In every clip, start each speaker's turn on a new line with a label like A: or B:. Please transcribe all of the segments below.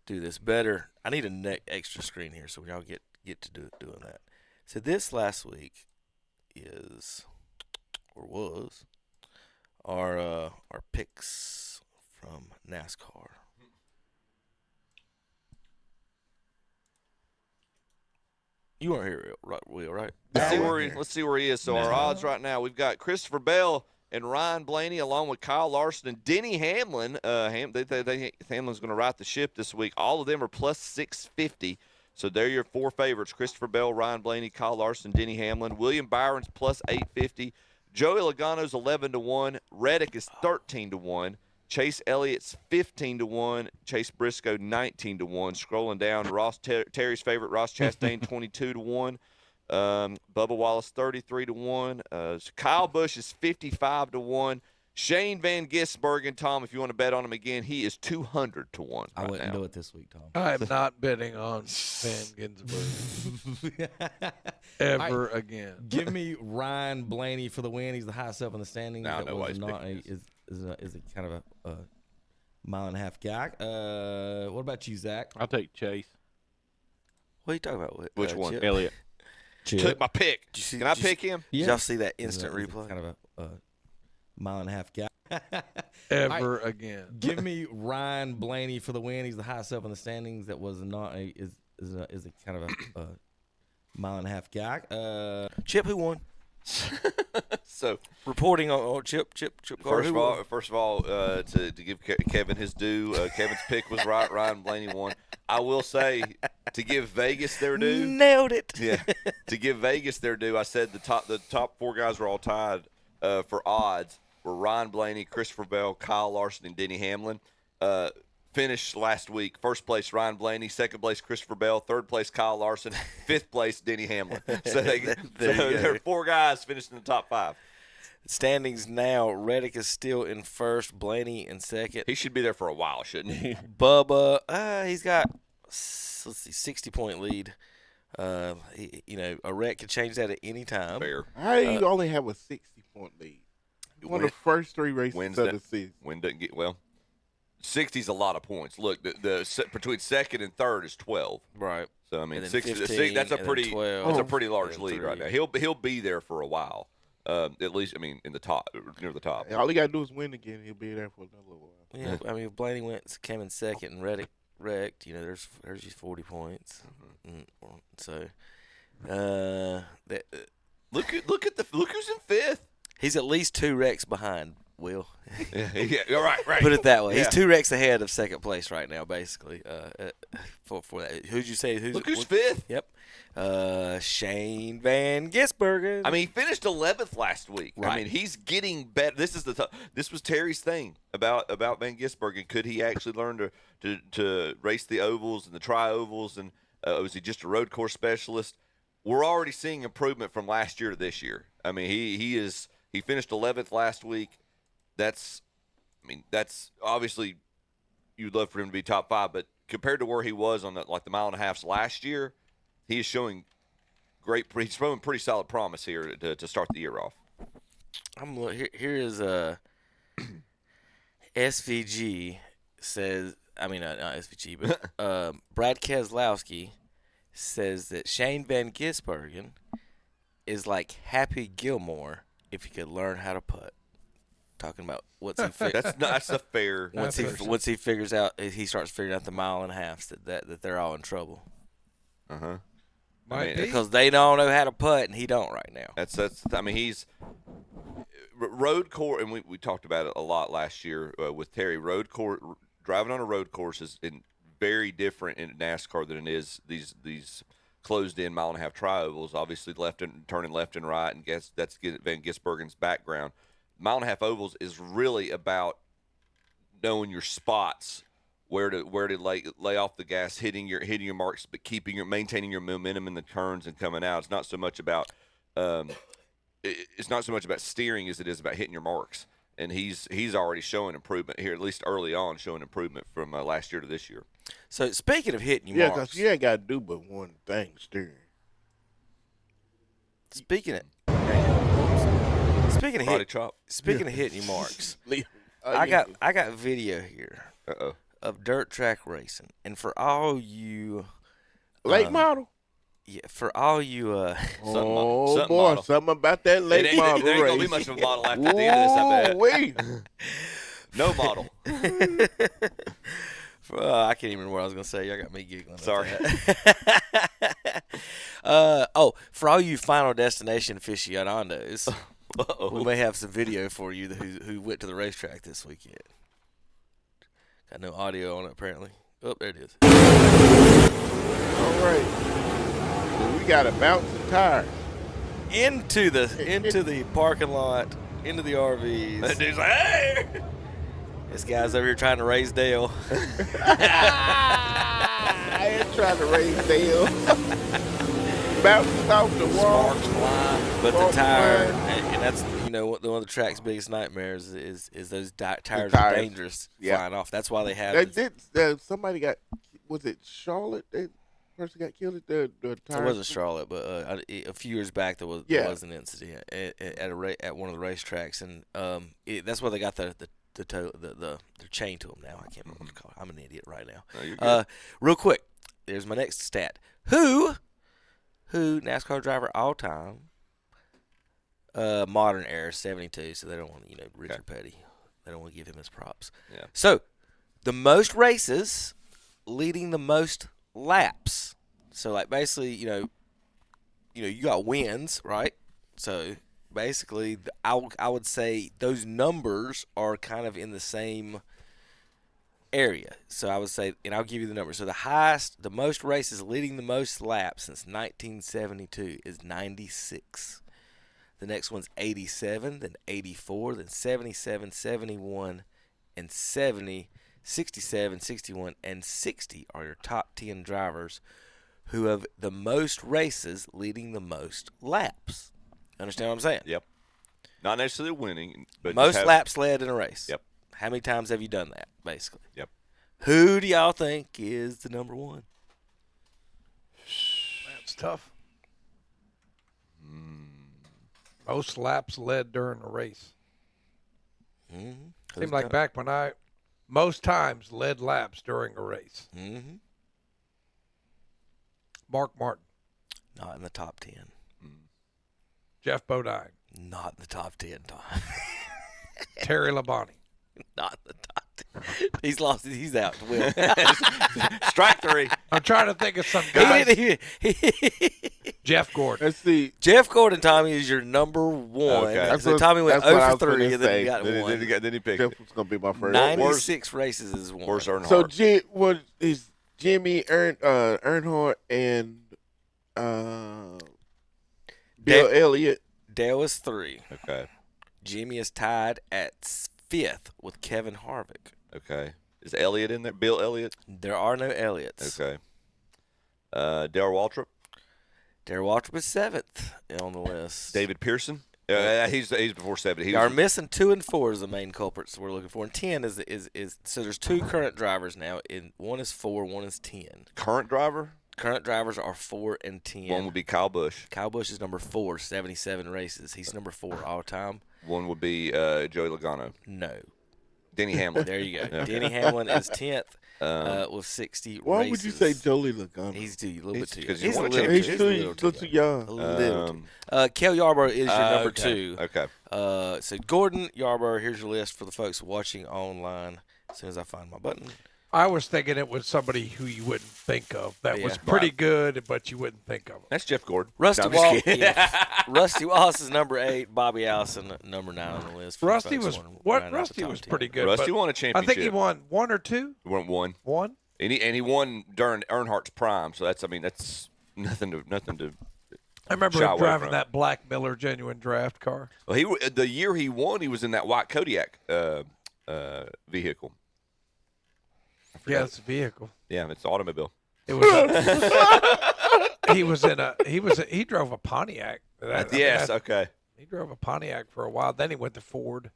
A: do this better. I need a extra screen here so y'all get to doing that. So this last week is or was our picks from NASCAR. You weren't here, right, Will, right?
B: Let's see where he is. So our odds right now, we've got Christopher Bell and Ryan Blaney, along with Kyle Larson and Denny Hamlin. Hamlin's going to right the ship this week. All of them are plus 650. So they're your four favorites: Christopher Bell, Ryan Blaney, Kyle Larson, Denny Hamlin. William Byron's plus 850. Joey Logano's 11-1. Reddick is 13-1. Chase Elliott's 15-1. Chase Briscoe 19-1. Scrolling down, Terry's favorite, Ross Chastain 22-1. Bubba Wallace 33-1. Kyle Busch is 55-1. Shane Van Gisbergen, Tom, if you want to bet on him again, he is 200-1.
C: I wouldn't do it this week, Tom.
D: I am not betting on Van Gisbergen ever again.
C: Give me Ryan Blaney for the win. He's the highest up in the standings.
B: No, nobody's
C: is a kind of a mile-and-a-half guy. What about you, Zach?
E: I'll take Chase.
A: What are you talking about?
B: Which one?
A: Chip?
E: Elliott.
B: Took my pick. Can I pick him?
A: Did y'all see that instant
C: Is
A: replay?
C: kind of a mile-and-a-half guy.
D: Ever again.
C: Give me Ryan Blaney for the win. He's the highest up in the standings. That was not is a kind of a mile-and-a-half guy.
A: Chip, who won?
B: So
A: Reporting on Chip Carter.
B: First of all, to give Kevin his due, Kevin's pick was right. Ryan Blaney won. I will say, to give Vegas their due,
A: Nailed it.
B: yeah, to give Vegas their due, I said the top four guys were all tied for odds were Ryan Blaney, Christopher Bell, Kyle Larson, and Denny Hamlin. Finished last week. First place, Ryan Blaney. Second place, Christopher Bell. Third place, Kyle Larson. Fifth place, Denny Hamlin. So, there are four guys finished in the top five.
A: Standings now, Reddick is still in first, Blaney in second.
B: He should be there for a while, shouldn't he?
A: Bubba, he's got, 60-point lead. A wreck could change that at any time.
B: Fair.
F: How do you only have a 60-point lead? One of the first three races of the season.
B: Win doesn't get, 60 is a lot of points. Look, the between second and third is 12.
A: Right.
B: So I mean,
A: And then
B: 60,
A: 15,
B: that's a
A: and
B: pretty
A: then 12,
B: that's a pretty large
A: and
B: lead right
A: 3.
B: now. He'll be there for a while. At least, I mean, in the top, near the top.
F: All he got to do is win again. He'll be there for another little while.
A: Yeah, I mean, if Blaney came in second and Reddick wrecked, there's just 40 points. So,
B: Look who's in fifth.
A: he's at least 2 wrecks behind Will.
B: Yeah, right.
A: Put it that way.
B: Yeah.
A: He's 2 wrecks ahead of second place right now, basically. For that, who'd you say?
B: Look who's fifth.
A: Yep. Shane Van Gisbergen.
B: I mean, he finished 11th last week.
A: Right.
B: I mean, he's getting better. This was Terry's thing about Van Gisbergen. Could he actually learn to race the ovals and the tri-ovals, and was he just a road course specialist? We're already seeing improvement from last year to this year. I mean, he finished 11th last week. That's obviously you'd love for him to be top 5, but compared to where he was on the mile and a halfs last year, he is showing he's showing pretty solid promise here to start the year off.
A: Here is SVG says. I mean, not SVG, but Brad Keselowski says that Shane Van Gisbergen is like Happy Gilmore if he could learn how to putt. Talking about what's he
B: That's a fair.
A: once he figures out, he starts figuring out the mile and a half that they're all in trouble.
D: Might be.
A: Because they don't know how to putt and he don't right now.
B: That's. I mean, he's road course, and we talked about it a lot last year with Terry. Road course, driving on a road course is very different in NASCAR than it is these closed-in mile-and-a-half tri-ovals. Obviously, turning left and right, and that's Van Gisbergen's background. Mile-and-a-half ovals is really about knowing your spots, where to lay off the gas, hitting your marks, but maintaining your momentum in the turns and coming out. It's not so much about steering as it is about hitting your marks. And he's already showing improvement here, at least early on, showing improvement from last year to this year.
A: So speaking of hitting your
F: Yeah,
A: marks,
F: because you ain't got to do but one thing, steering.
A: speaking of
B: Body chop.
A: hitting your marks,
F: Oh,
A: I got video here of dirt track racing, and for all you
F: Late model.
A: yeah, for all you
F: Oh
B: something
F: boy,
B: model.
F: something about that late model
B: there ain't
F: race.
B: gonna be much of a model after the end of this, I bet.
F: Wait.
B: No model.
A: I can't even remember what I was gonna say. Y'all got me giggling.
B: Sorry.
A: For all you Final Destination aficionados,
B: Uh-oh.
A: we may have some video for you who went to the racetrack this weekend. Got no audio on it apparently. Oh, there it is.
F: All right. So we got a bouncing tire.
A: Into the parking lot, into the RVs.
B: That dude's like, hey!
A: This guy's over here trying to raise Dale.
F: I ain't trying to raise Dale. Bouncing off the wall.
B: Sparks flying.
A: But the
F: Sparks
A: tire,
F: flying.
A: and that's one of the track's biggest nightmares is those tires are
F: tires.
A: dangerous
F: Yeah.
A: flying off. That's why they have.
F: They did. Somebody got. Was it Charlotte? Person got killed at the tire.
A: It wasn't Charlotte, but a few years back there was an incident at one of the racetracks, and that's why they got the chain to them now. I can't remember what to call it. I'm an idiot right now.
B: No, you're good.
A: Real quick, there's my next stat. Who NASCAR driver all time? Modern era 72. So they don't want Richard Petty. They don't want to give him his props.
B: Yeah.
A: So the most races, leading the most laps. So like basically, you got wins, right? So basically, I would say those numbers are kind of in the same area. So I would say, and I'll give you the numbers. So the most races leading the most laps since 1972 is 96. The next one's 87, then 84, then 77, 71, and 70, 67, 61, and 60 are your top 10 drivers who have the most races leading the most laps. Understand what I'm saying?
B: Yep. Not necessarily winning, but
A: Most laps led in a race.
B: Yep.
A: How many times have you done that, basically?
B: Yep.
A: Who do y'all think is the number one?
D: That's tough. Most laps led during a race.
A: Mm-hmm.
D: Seemed like back when most times led laps during a race.
A: Mm-hmm.
D: Mark Martin,
A: Not in the top 10.
D: Jeff Bodine,
A: Not in the top 10, Tom.
D: Terry Labonte.
A: Not in the top 10. He's lost. He's out. Will.
B: Strike three.
D: I'm trying to think of some
A: He
D: guys.
A: didn't even-
D: Jeff Gordon.
F: Let's see.
A: Jeff Gordon, Tommy, is your number one.
B: Okay.
A: So Tommy went
F: That's what I
A: 0
F: was
A: for 3,
F: gonna
A: and then he
F: say.
A: got one.
B: Then he picked
F: Jeff
B: it.
F: was gonna be my first.
A: 96 races is one.
B: Where's Earnhardt?
F: So what is Jimmy Earnhardt and Bill Elliott?
A: Dale is 3.
B: Okay.
A: Jimmy is tied at 5th with Kevin Harvick.
B: Okay. Is Elliott in there? Bill Elliott?
A: There are no Elliots.
B: Okay. Dale Waltrip?
A: Darrell Waltrip is 7th on the list.
B: David Pearson? He's before 70.
A: You are missing 2 and 4 is the main culprits we're looking for, and 10 is so there's 2 current drivers now. One is 4, one is 10.
B: Current driver?
A: Current drivers are 4 and 10.
B: One would be Kyle Busch.
A: Kyle Busch is number 4, 77 races. He's number 4 all time.
B: One would be Joey Logano.
A: No.
B: Denny Hamlin.
A: There you go.
B: Okay.
A: Denny Hamlin is 10th with 60
F: Why
A: races.
F: would you say Joey Logano?
A: He's a little bit too young.
B: Because
A: He's a
B: won a
A: little
F: He's
B: championship.
F: too young.
A: A little
B: Um,
A: too. Kel Yarborough is your number
B: okay.
A: 2.
B: Okay.
A: So Gordon, Yarborough, here's your list for the folks watching online. As soon as I find my button.
D: I was thinking it was somebody who you wouldn't think of. That was
A: Yeah.
D: pretty good, but you wouldn't think of him.
B: That's Jeff Gordon.
A: Rusty
B: No, I'm just
A: Wallace.
B: kidding.
A: Rusty Wallace is number 8. Bobby Allison number 9 on the list. for
D: Rusty
A: folks
D: was
A: wanting to round out the
D: Rusty
A: top
D: was
A: 10.
D: pretty good.
B: Rusty
D: but
B: won a
D: I
B: championship.
D: think he won 1 or 2.
B: He won one.
D: 1.
B: And he won during Earnhardt's prime. So that's nothing to.
D: I remember
B: Shy
D: him
B: away
D: driving
B: from.
D: that black Miller genuine draft car.
B: Well, the year he won, he was in that white Kodiak vehicle. I forgot.
D: Yeah, it's a vehicle.
B: Yeah, it's an automobile.
D: It was. He drove a Pontiac.
B: Yes. Okay.
D: He drove a Pontiac for a while. Then he went to Ford.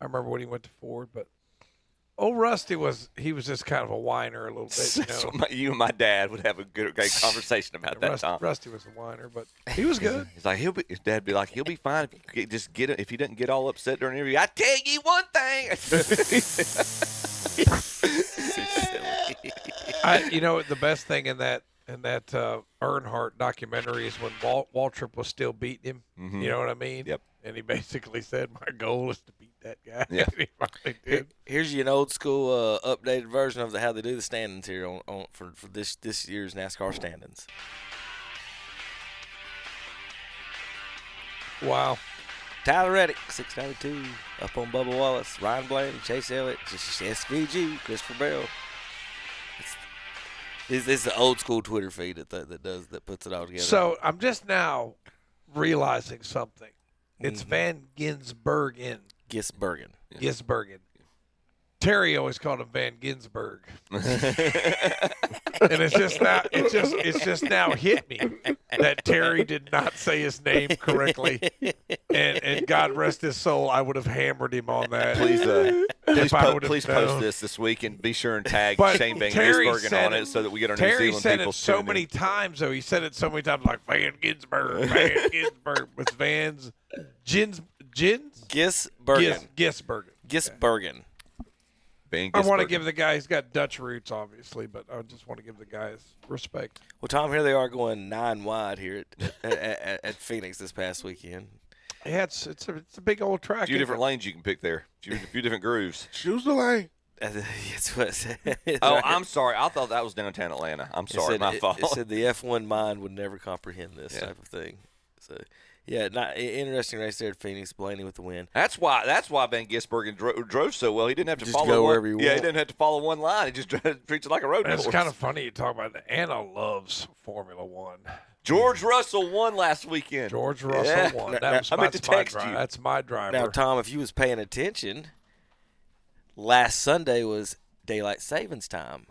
D: I remember when he went to Ford, but old Rusty was just kind of a whiner a little bit. You
B: So
D: know?
B: you and my dad would have a great conversation about that time.
D: Rusty was a whiner, but he was good.
B: He's like, his dad would be like, he'll be fine if you just get it. If he doesn't get all upset during the interview, I tell you one thing.
D: The best thing in that Earnhardt documentary is when Waltrip was still beating him. You know what I mean?
B: Yep.
D: And he basically said, "My goal is to beat that guy."
B: Yeah.
D: And he finally did.
A: Here's you an old school updated version of how they do the standings here for this year's NASCAR standings.
D: Wow.
A: Tyler Reddick, 692, up on Bubba Wallace, Ryan Blaney, Chase Elliott, SVG, Christopher Bell. This is the old school Twitter feed that puts it all together.
D: So I'm just now realizing something. It's Van Ginsbergen. Gisbergen. Terry always called him Van Ginsberg. And it's just now hit me that Terry did not say his name correctly. And God rest his soul, I would have hammered him on that.
B: Please post this week and be sure and tag Shane Van
D: Terry
B: Gisbergen on it so that we get our New
D: Terry
B: Zealand
D: said
B: people
D: it so
B: tuned
D: many
B: in.
D: times, though. He said it so many times, like Van Ginsberg, Van Ginsberg. With Vans,
A: Gisbergen.
D: Gisbergen.
B: Van
D: I want to
B: Gisbergen.
D: give the guy, he's got Dutch roots, obviously, but I just want to give the guy his respect.
A: Well, Tom, here they are going 9 wide here at Phoenix this past weekend.
D: Yeah, it's a big old track.
B: A few different lanes you can pick there. A few different grooves.
F: Choose the lane.
A: That's what it said.
B: Oh, I'm sorry. I thought that was downtown Atlanta. I'm sorry. My fault.
A: It said the F1 mind would never comprehend this type of thing. So, yeah, interesting race there at Phoenix. Blaney with the win.
B: That's why Van Gisbergen drove so well. He didn't have to
A: Just
B: follow
A: go
B: one,
A: wherever you
B: Yeah, he
A: want.
B: didn't have to follow one line. He just treats it like a road
D: It's
B: course.
D: kind of funny you talk about that. Anna loves Formula One.
B: George Russell won last weekend.
D: George Russell
B: Yeah.
D: won.
A: Now,
D: That's
B: I meant to
D: my
B: text
D: driver.
B: you.
D: That's my driver.
A: Now, Tom, if you was paying attention, last Sunday was daylight savings time.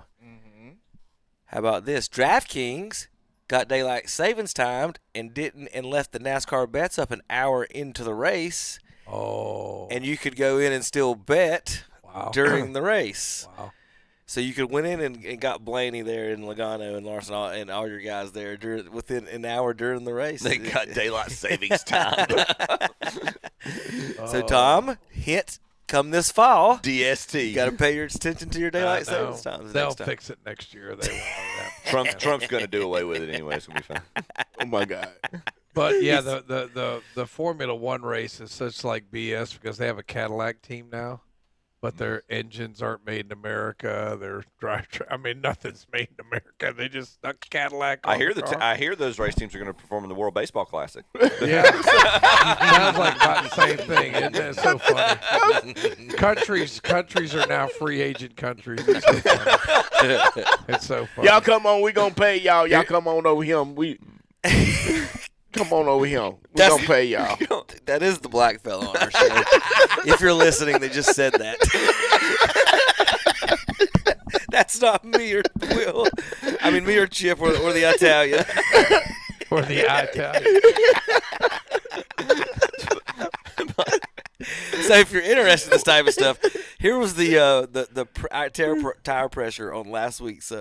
A: How about this? DraftKings got daylight savings timed and left the NASCAR bets up an hour into the race,
D: Oh.
A: and you could go in and still bet
D: Wow.
A: during the race.
D: Wow.
A: So you could went in and got Blaney there and Logano and Larson and all your guys there within an hour during the race.
B: They got daylight savings time.
A: So Tom, hint come this fall,
B: DST.
A: you got to pay your attention to your daylight savings times.
D: They'll
A: next time.
D: fix it next year. They won't.
B: Trump's going to do away with it anyway. It's going to be fine.
F: Oh my God.
D: But yeah, the Formula One race is such like BS because they have a Cadillac team now, but their engines aren't made in America. Their nothing's made in America. They just stuck Cadillac. On
B: I hear
D: the car.
B: I hear those race teams are going to perform in the World Baseball Classic.
D: Yeah, sounds like about the same thing. Isn't it? It's so funny. Countries are now free agent countries. It's so funny. It's so funny.
F: Y'all come on. We gonna pay y'all. Y'all come on over here. Come on over here. We gonna pay y'all.
A: That is the black fella on our show. If you're listening, they just said that. That's not me or Will. I mean, me or Chip or the Italian.
D: Or the Italian.
A: So if you're interested in this type of stuff, here was the tire pressure on last week's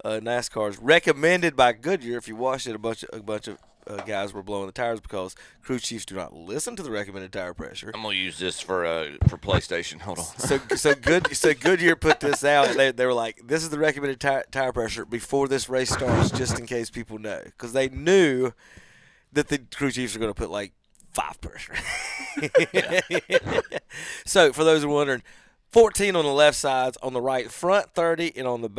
A: NASCAR's recommended by Goodyear. If you watched it, a bunch of guys were blowing the tires because crew chiefs do not listen to the recommended tire pressure.
B: I'm going to use this for PlayStation. Hold on.
A: So Goodyear put this out, and they were like, "This is the recommended tire pressure before this race starts, just in case people know," because they knew that the crew chiefs are going to put like 5 pressure. So for those who are wondering, 14 on the left sides, on the right front 30, and on the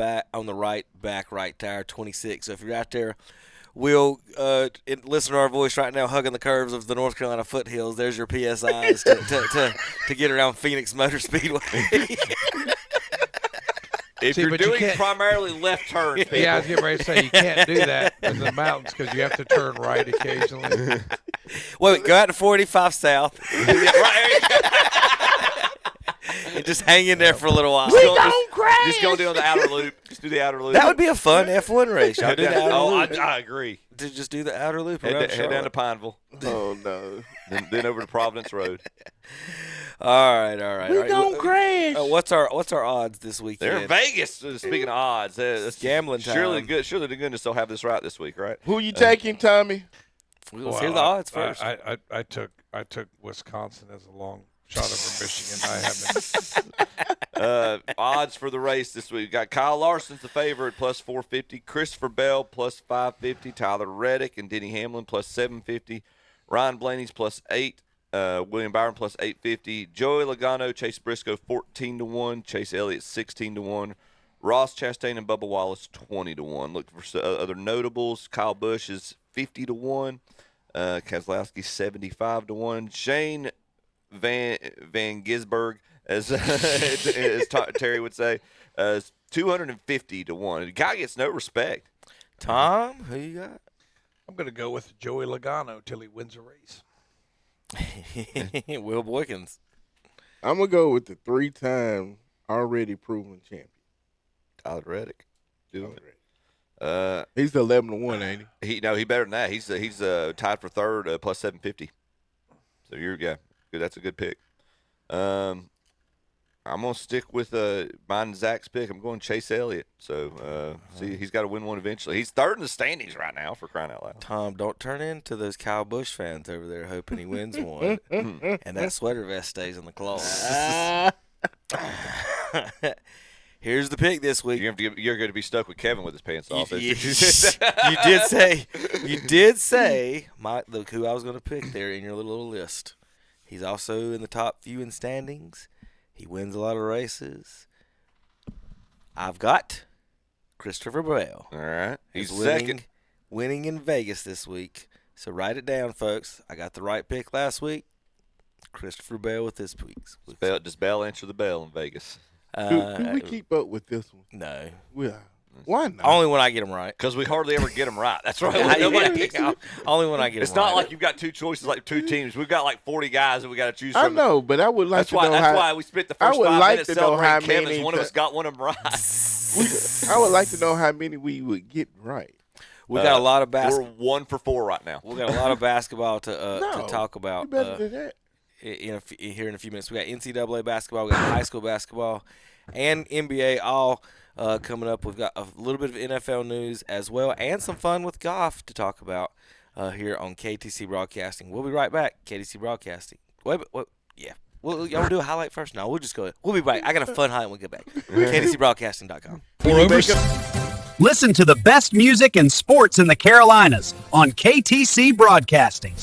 A: right back right tire 26. So if you're out there, we'll listen to our voice right now, hugging the curves of the North Carolina foothills. There's your PSIs to get around Phoenix Motor Speedway.
B: If
D: See,
B: you're
D: but you
B: doing
D: can't-
B: primarily left turns, people,
D: Yeah, I was getting ready to say you can't do that in the mountains because you have to turn right occasionally.
A: Wait, go out to 45 South and just hang in there for a little while.
B: just go down the outer loop. Just do the outer loop.
A: That would be a fun F1 race. Y'all do the outer loop.
B: I agree.
A: To just do the outer loop around
B: Head down to
A: Charlotte.
B: Pineville,
F: Oh no.
B: then over to Providence Road.
A: All right.
F: We gonna crash.
A: What's our odds this weekend?
B: They're in Vegas. Speaking of odds, that's
A: Gambling
B: Surely
A: time.
B: to goodness they'll have this right this week, right?
F: Who you taking, Tommy?
A: Let's hear the odds first.
D: I took Wisconsin as a long shot over Michigan. I haven't.
B: Odds for the race this week. We got Kyle Larson's the favorite, plus 450. Christopher Bell, plus 550. Tyler Reddick and Denny Hamlin, plus 750. Ryan Blaney's plus 8. William Byron, plus 850. Joey Logano, Chase Briscoe, 14-1. Chase Elliott, 16-1. Ross Chastain and Bubba Wallace, 20-1. Looking for other notables. Kyle Busch is 50-1. Keselowski, 75-1. Shane Van Gisberg, as Terry would say, 250-1. The guy gets no respect.
A: Tom, who you got?
D: I'm going to go with Joey Logano till he wins a race.
A: Will Boykins.
F: I'm going to go with the 3-time already proven champion.
B: Tyler Reddick.
F: He's 11-1, ain't he?
B: He better than that. He's tied for third, plus 750. So good. That's a good pick. I'm gonna stick with mine and Zach's pick. I'm going Chase Elliott. So see, he's got to win one eventually. He's third in the standings right now, for crying out loud.
A: Tom, don't turn into those Kyle Busch fans over there hoping he wins one, and that sweater vest stays in the closet. Here's the pick this week.
B: You're going to be stuck with Kevin with his pants off.
A: You did say look who I was going to pick there in your little list. He's also in the top few in standings. He wins a lot of races. I've got Christopher Bell.
B: All right. He's
A: winning in Vegas this week. So write it down, folks. I got the right pick last week. Christopher Bell with this week's.
B: Does Bell answer the bell in Vegas?
F: Do we keep up with this one?
A: No.
F: Why not?
A: Only when I get them right.
B: Because we hardly ever get them right. That's right.
A: Only when I get them right.
B: It's not like you've got two choices, like two teams. We've got like 40 guys that we got to choose from.
F: I know, but I would like to know
B: That's why we spent the first 5 minutes celebrating Kevin's. One of us got one of them right.
F: I would like to know how many we would get right.
A: We got a lot of basketball.
B: We're 1 for 4 right now.
A: We got a lot of basketball to talk about.
F: You better than that.
A: Here in a few minutes. We got NCAA basketball, we got high school basketball, and NBA all coming up. We've got a little bit of NFL news as well, and some fun with golf to talk about here on KTC Broadcasting. We'll be right back. KTC Broadcasting. Wait, yeah. Y'all want to do a highlight first? No, we'll just go. We'll be back. I got a fun highlight when we get back. KTCBroadcasting.com.
E: Listen to the best music and sports in the Carolinas on KTC Broadcasting.